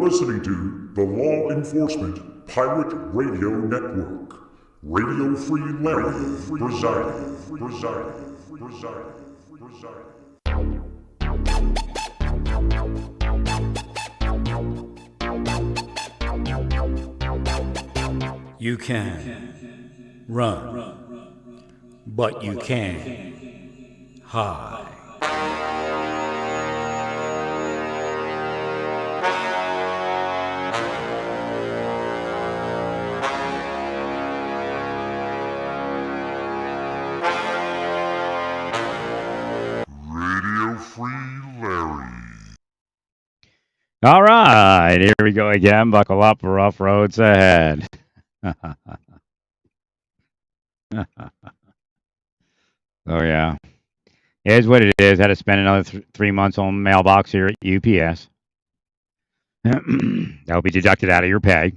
listening to the Law Enforcement Pirate Radio Network. Radio Free Larry presiding. You can run, but you can't hide. Radio Free Larry. All right, here we go again. Buckle up, rough roads ahead. Oh, yeah. Here's what it is. Had to spend another 3 months on mailbox here at UPS. That'll be deducted out of your pay.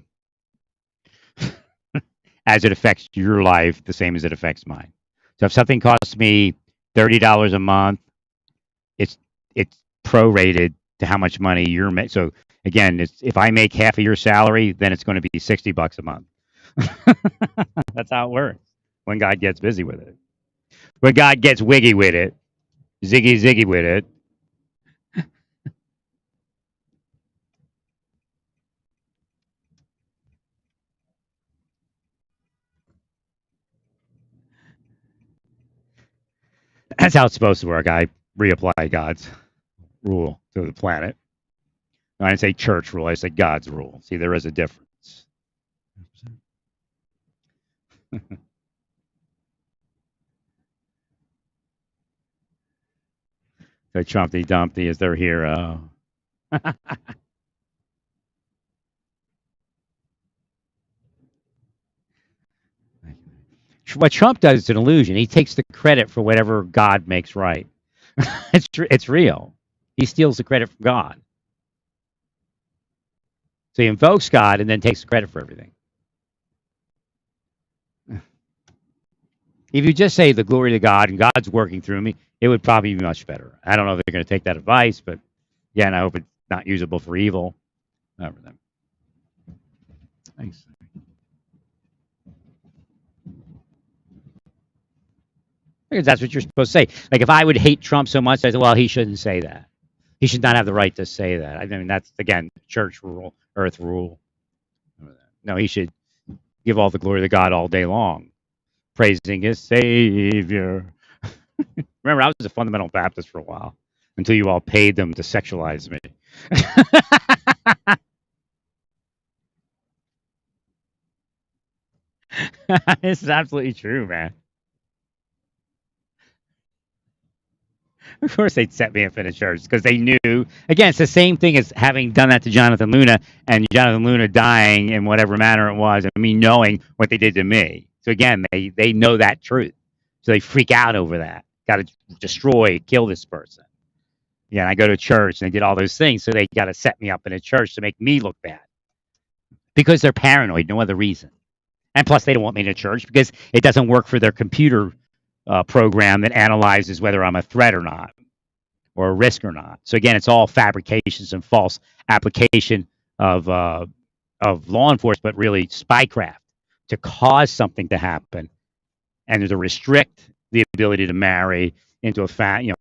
As it affects your life, the same as it affects mine. So if something costs me $30 a month, it's prorated to how much money you're making. So again, if I make half of your salary, then it's going to be $60 a month. That's how it works when God gets busy with it. When God gets wiggy with it, ziggy with it. That's how it's supposed to work. I reapply God's rule to the planet. I didn't say church rule. I said God's rule. See, there is a difference. So Trumpy Dumpty is their hero. What Trump does is an illusion. He takes the credit for whatever God makes right. It's real. He steals the credit from God. So he invokes God and then takes the credit for everything. If you just say the glory to God and God's working through me, it would probably be much better. I don't know if they're going to take that advice, but again, I hope it's not usable for evil. Not for them. Thanks. Because that's what you're supposed to say. Like if I would hate Trump so much, I say, well, he shouldn't say that. He should not have the right to say that. I mean, that's, again, church rule, earth rule. No, he should give all the glory to God all day long, praising his Savior. Remember, I was a fundamental Baptist for a while until you all paid them to sexualize me. This is absolutely true, man. Of course they'd set me up in a church because they knew, again, it's the same thing as having done that to Jonathan Luna and Jonathan Luna dying in whatever manner it was and me knowing what they did to me. So again, they know that truth. So they freak out over that. Got to destroy, kill this person. Yeah, and I go to church and they did all those things. So they got to set me up in a church to make me look bad because they're paranoid, no other reason. And plus they don't want me in a church because it doesn't work for their computer program that analyzes whether I'm a threat or not, or a risk or not. So again, it's all fabrications and false application of law enforcement, but really spycraft to cause something to happen, and to restrict the ability to marry into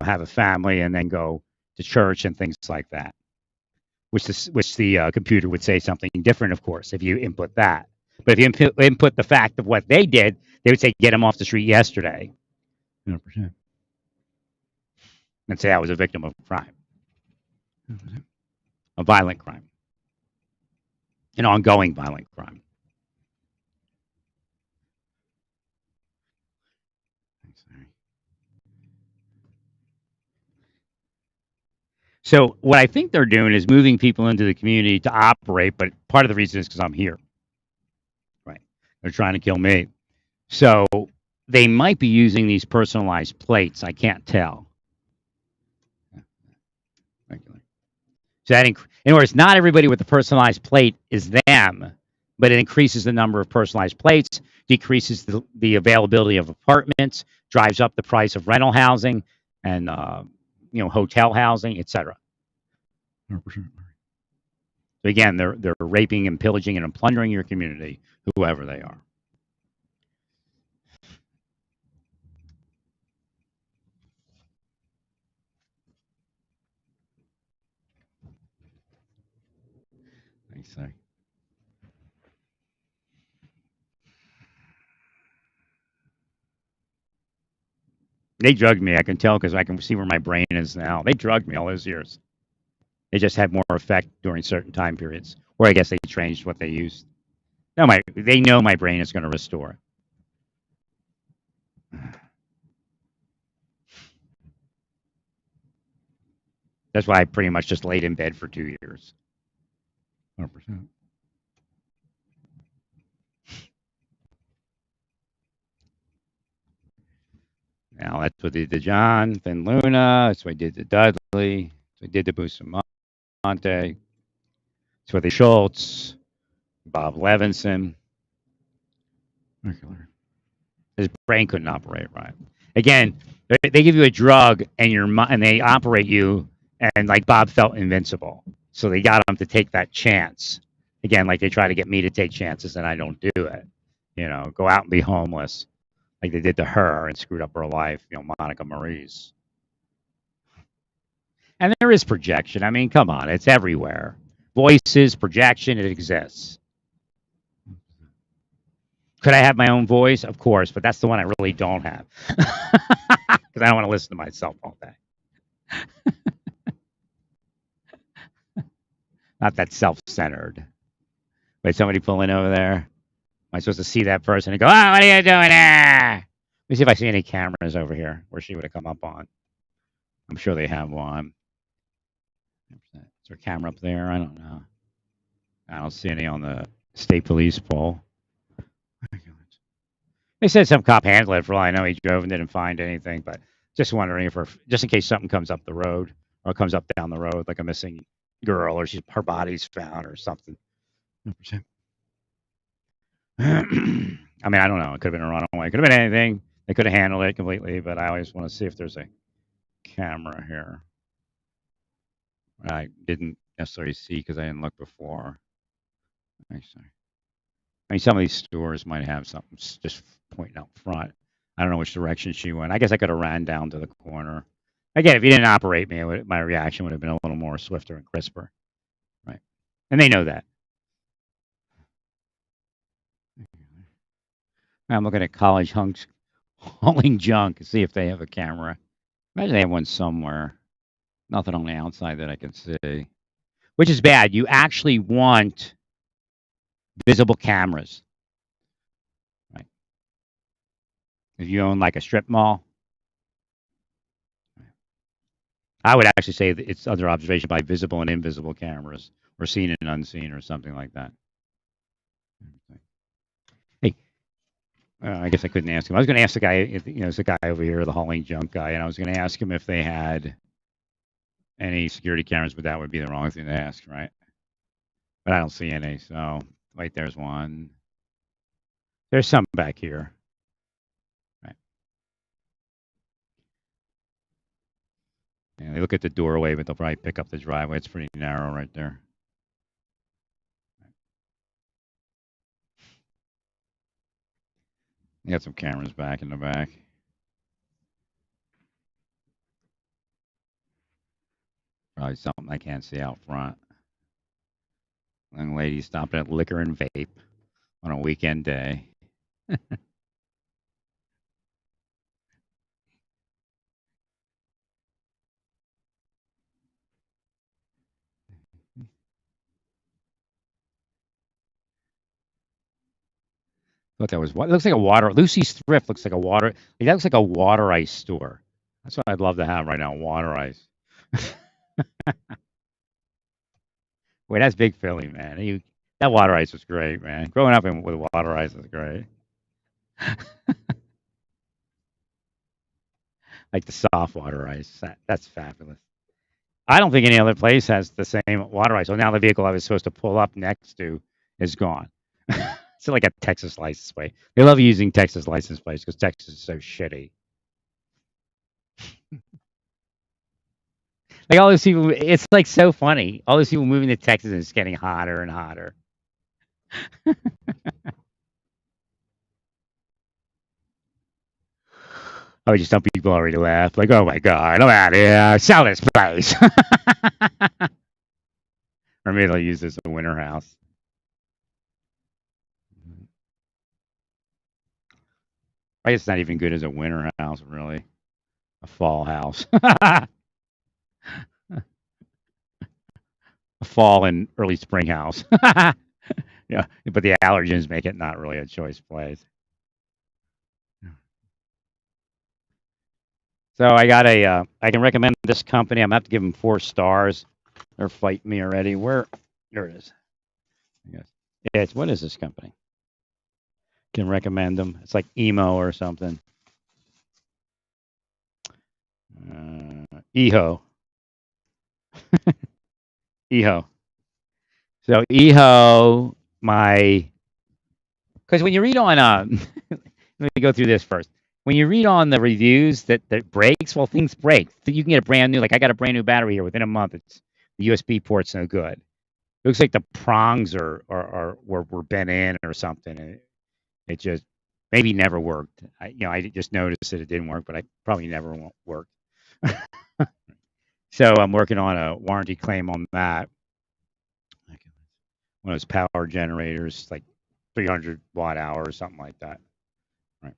have a family, and then go to church and things like that. Which the computer would say something different, of course, if you input that. But if you input the fact of what they did, they would say, "Get him off the street yesterday." 100%. And say I was a victim of crime. 100%. A violent crime. An ongoing violent crime. So what I think they're doing is moving people into the community to operate, but part of the reason is because I'm here. Right. They're trying to kill me. So they might be using these personalized plates. I can't tell. So that, in other words, not everybody with the personalized plate is them, but it increases the number of personalized plates, decreases the availability of apartments, drives up the price of rental housing and hotel housing, etc. 100%. So again, they're raping and pillaging and plundering your community, whoever they are. I say. They drugged me. I can tell because I can see where my brain is now. They drugged me all those years. They just had more effect during certain time periods, or I guess they changed what they used. No, they know my brain is going to restore it. That's why I pretty much just laid in bed for 2 years. 100%. Now that's what they did to John, then Luna. That's what they did to Dudley. That's what they did to Bustamante. That's what they Schultz, Bob Levinson. His brain couldn't operate right. Again, they give you a drug and they operate you, and like Bob felt invincible, so they got him to take that chance. Again, like they try to get me to take chances, and I don't do it. Go out and be homeless, like they did to her and screwed up her life. Monica Marie's. And there is projection. I mean, come on, it's everywhere. Voices, projection, it exists. Could I have my own voice? Of course, but that's the one I really don't have. Because I don't want to listen to myself all day. Not that self-centered. Wait, somebody pulling over there? Am I supposed to see that person and go, oh, what are you doing there? Let me see if I see any cameras over here where she would have come up on. I'm sure they have one. Is there a camera up there? I don't know. I don't see any on the state police pole. They said some cop handled it for all I know. He drove and didn't find anything, but just wondering just in case something comes up the road or comes up down the road, like a missing girl or her body's found or something. I mean, I don't know. It could have been a runaway. It could have been anything. They could have handled it completely, but I always want to see if there's a camera here. I didn't necessarily see because I didn't look before. Actually. I mean, some of these stores might have something just pointing out front. I don't know which direction she went. I guess I could have ran down to the corner. Again, if you didn't operate me, my reaction would have been a little more swifter and crisper. Right. And they know that. I'm looking at college hunks hauling junk to see if they have a camera. Imagine they have one somewhere. Nothing on the outside that I can see. Which is bad. You actually want visible cameras. Right. If you own like a strip mall, I would actually say that it's under observation by visible and invisible cameras, or seen and unseen, or something like that. Hey, I guess I couldn't ask him. I was going to ask the guy, there's a guy over here, the hauling junk guy, and I was going to ask him if they had any security cameras, but that would be the wrong thing to ask, right? But I don't see any, so wait, there's one. There's some back here. Right. And they look at the doorway, but they'll probably pick up the driveway. It's pretty narrow right there. You got some cameras back in the back. Probably something I can't see out front. Young lady stopping at Liquor and Vape on a weekend day. Thought that was what? It looks like a water. Lucy's Thrift looks like a water. That looks like a water ice store. That's what I'd love to have right now. Water ice. Wait, that's Big Philly, man. That water ice was great, man. Growing up with water ice was great. Like the soft water ice. That's fabulous. I don't think any other place has the same water ice. So now the vehicle I was supposed to pull up next to is gone. It's like a Texas license plate. They love using Texas license plates because Texas is so shitty. Like all those people, it's like so funny. All those people moving to Texas and it's getting hotter and hotter. I would just tell people already laugh, like, "Oh my god, I'm out of here! Sell this place." Or maybe they'll use this as a winter house. I guess it's not even good as a winter house, really. A fall house, a fall and early spring house. Yeah, but the allergens make it not really a choice place. So I got I can recommend this company. I'm gonna have to give them 4 stars. They're fighting me already. Where? There it is. Yes. Yeah, it's what is this company? Can recommend them. It's like emo or something. Eho. Eho. So Eho, because when you read on let me go through this first. When you read on the reviews that breaks, well, things break. You can get a brand new, like I got a brand new battery here within a month. It's the USB port's no good. It looks like the prongs were bent in or something. And it just maybe never worked. I just noticed that it didn't work, but I probably never worked. So I'm working on a warranty claim on that. One of those power generators, like 300 watt hour or something like that. Right.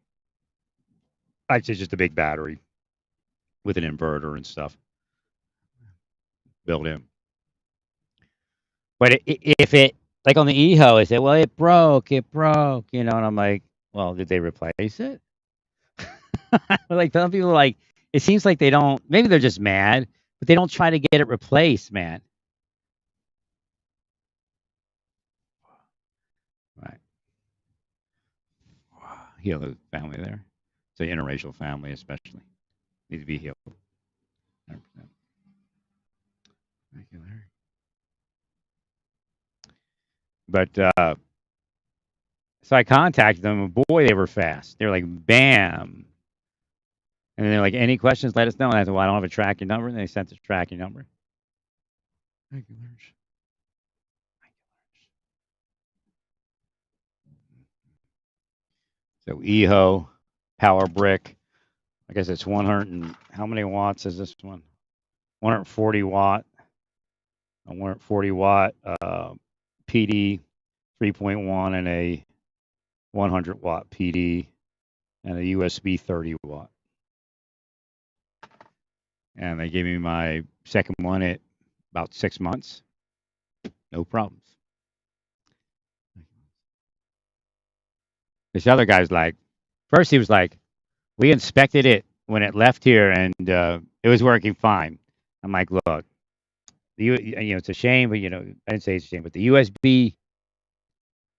Actually, it's just a big battery with an inverter and stuff built in. But if it, like on the Eho, I said, well, it broke, and I'm like, well, did they replace it? Like some people are like, it seems like they don't, maybe they're just mad, but they don't try to get it replaced, man. Right. Heal the family there. It's an interracial family, especially. Need to be healed. 100%. Thank you, Larry. But so I contacted them, and boy, they were fast. They were like, bam. And then they're like, any questions, let us know. And I said, well, I don't have a tracking number. And they sent the tracking number. Thank you, Larry. So Eho, Power Brick. I guess it's 100 and how many watts is this one? 140 watt. A 140 watt PD 3.1 and a 100 watt PD and a USB 30 watt. And they gave me my second one at about 6 months. No problems. This other guy's like, first he was like, we inspected it when it left here and it was working fine. I'm like, look, it's a shame, but I didn't say it's a shame, but the USB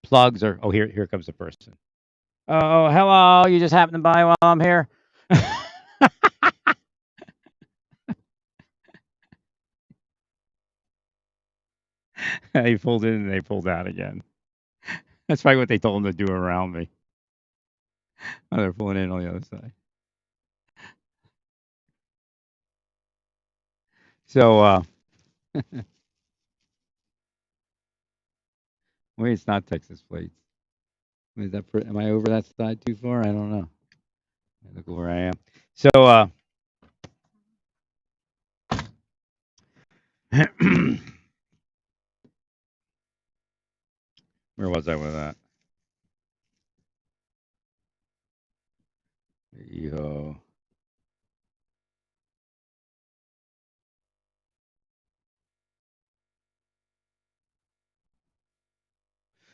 plugs are. Oh, here comes the person. Oh, hello. You just happened to by while I'm here. He pulled in and they pulled out again. That's probably what they told him to do around me. Oh, they're pulling in on the other side. So, wait, it's not Texas plates. Is that? Am I over that side too far? I don't know. Look where I am. So, where was I with that? Yo.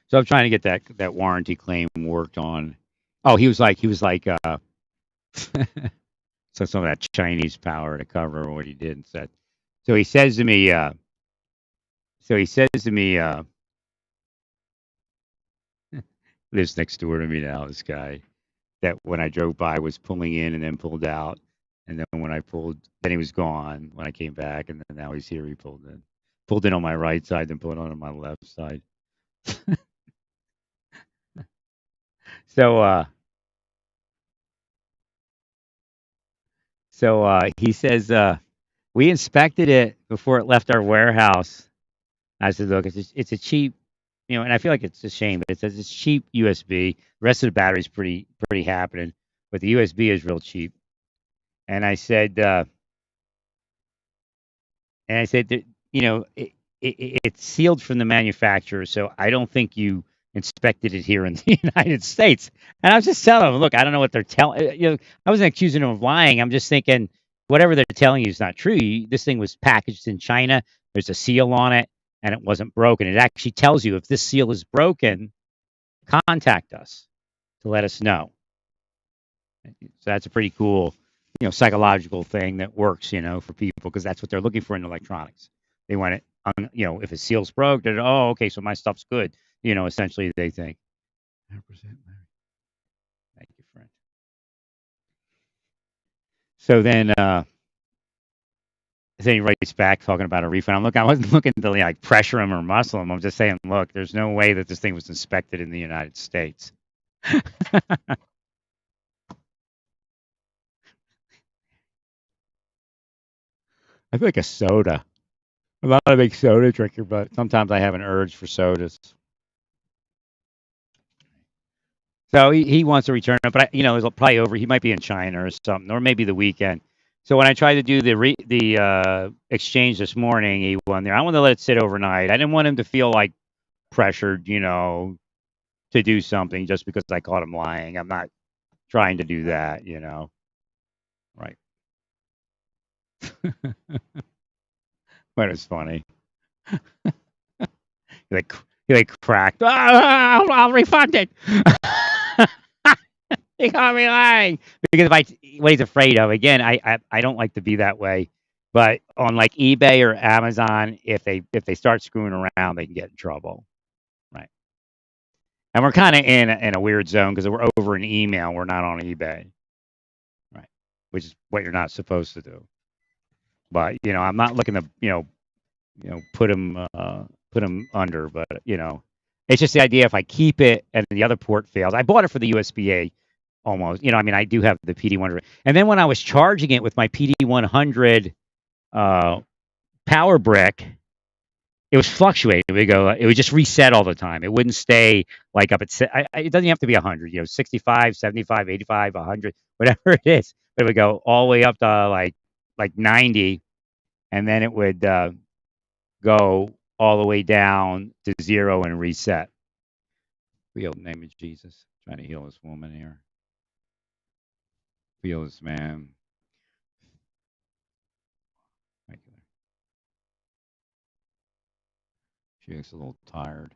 So I'm trying to get that warranty claim worked on. Oh, he was like, so some of that Chinese power to cover what he did and said. So he says to me, lives next door to me now, this guy, that when I drove by was pulling in and then pulled out. And then when I pulled, then he was gone when I came back. And then now he's here. He pulled in. Pulled in on my right side, then pulled on my left side. So, he says, We inspected it before it left our warehouse. I said, look, it's a cheap, and I feel like it's a shame, but it says it's cheap USB. The rest of the battery's pretty happening, but the USB is real cheap. And I said, that, it's sealed from the manufacturer, so I don't think you inspected it here in the United States. And I was just telling them, look, I don't know what they're telling. I wasn't accusing them of lying. I'm just thinking whatever they're telling you is not true. This thing was packaged in China. There's a seal on it, and it wasn't broken. It actually tells you if this seal is broken, contact us to let us know. So that's a pretty cool, psychological thing that works, for people because that's what they're looking for in electronics. They want it, if it seal's broke, they're, oh, okay, so my stuff's good. Essentially they think. 100% Larry. Thank you, friend. So then he writes back talking about a refund. I wasn't looking to like pressure him or muscle him. I'm just saying, look, there's no way that this thing was inspected in the United States. I feel like a soda. I'm not a big soda drinker, but sometimes I have an urge for sodas. So he wants to return it, but it's probably over. He might be in China or something, or maybe the weekend. So when I tried to do the exchange this morning, he won there. I wanted to let it sit overnight. I didn't want him to feel like pressured, to do something just because I caught him lying. I'm not trying to do that, Right. But it's funny. he cracked. Oh, I'll refund it. He caught me lying because what he's afraid of. Again, I don't like to be that way, but on like eBay or Amazon, if they start screwing around, they can get in trouble, right? And we're kind of in a weird zone because we're over an email. We're not on eBay, right? Which is what you're not supposed to do. But I'm not looking to put him under, but it's just the idea if I keep it and the other port fails. I bought it for the USB-A almost. I do have the PD100. And then when I was charging it with my PD100 power brick, it was fluctuating. It would just reset all the time. It wouldn't stay like up at it doesn't have to be 100, 65, 75, 85, 100, whatever it is. But it would go all the way up to like 90, and then it would go all the way down to 0 and reset. Real name of Jesus. Trying to heal this woman here. Heal this man. She looks a little tired.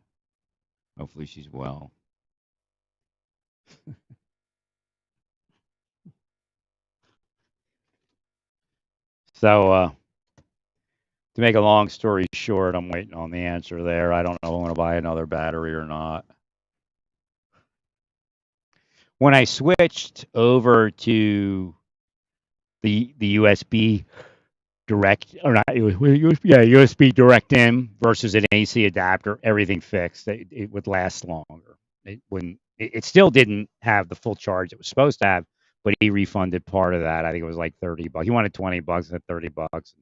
Hopefully she's well. So, to make a long story short, I'm waiting on the answer there. I don't know if I'm going to buy another battery or not. When I switched over to the USB direct, or not, USB direct in versus an AC adapter, everything fixed. It would last longer. It still didn't have the full charge it was supposed to have, but he refunded part of that. I think it was like $30. He wanted $20 at $30,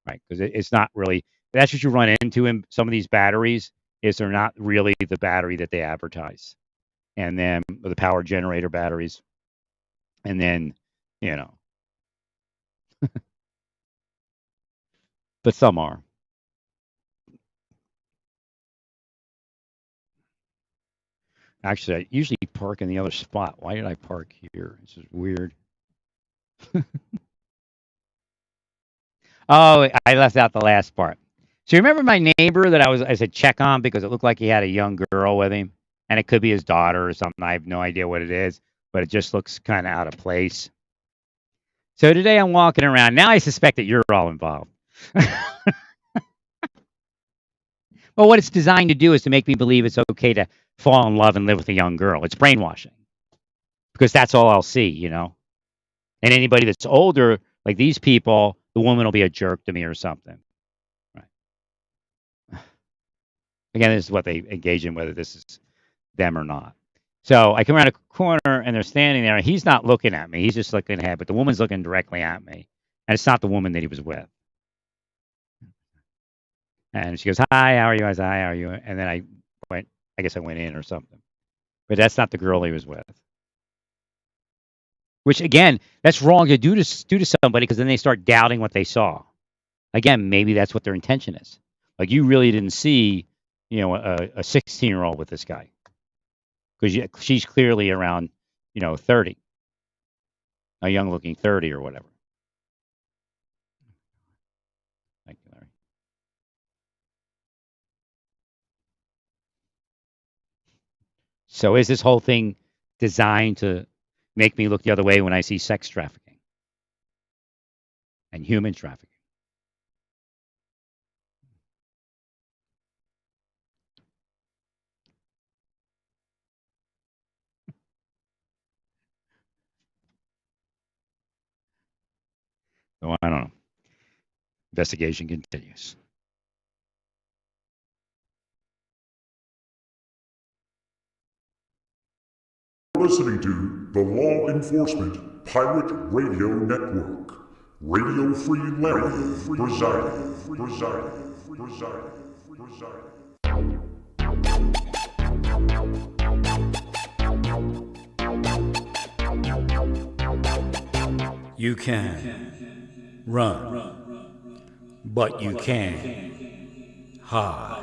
right? Because it's not really. That's what you run into in some of these batteries. Is they're not really the battery that they advertise, and then the power generator batteries, and then but some are. Actually, I usually park in the other spot. Why did I park here? This is weird. Oh, I left out the last part. So you remember my neighbor that I said check on because it looked like he had a young girl with him, and it could be his daughter or something. I have no idea what it is, but it just looks kind of out of place. So today I'm walking around. Now I suspect that you're all involved. Well, what it's designed to do is to make me believe it's okay to fall in love and live with a young girl. It's brainwashing because that's all I'll see, And anybody that's older, like these people, the woman will be a jerk to me or something. Right. Again, this is what they engage in, whether this is them or not. So I come around a corner and they're standing there. And he's not looking at me. He's just looking ahead, but the woman's looking directly at me. And it's not the woman that he was with. And she goes, "Hi, how are you?" I said, "Hi, how are you?" And then I guess I went in or something. But that's not the girl he was with. Which again, that's wrong to do to somebody because then they start doubting what they saw. Again, maybe that's what their intention is. Like you really didn't see, a 16-year-old with this guy because she's clearly around, 30, a young-looking 30 or whatever. Thank you, Larry. So is this whole thing designed to make me look the other way when I see sex trafficking and human trafficking? So I don't know. Investigation continues. Listening to the Law Enforcement Pirate Radio Network. Radio Free Larry presiding. You can run, but you can't hide.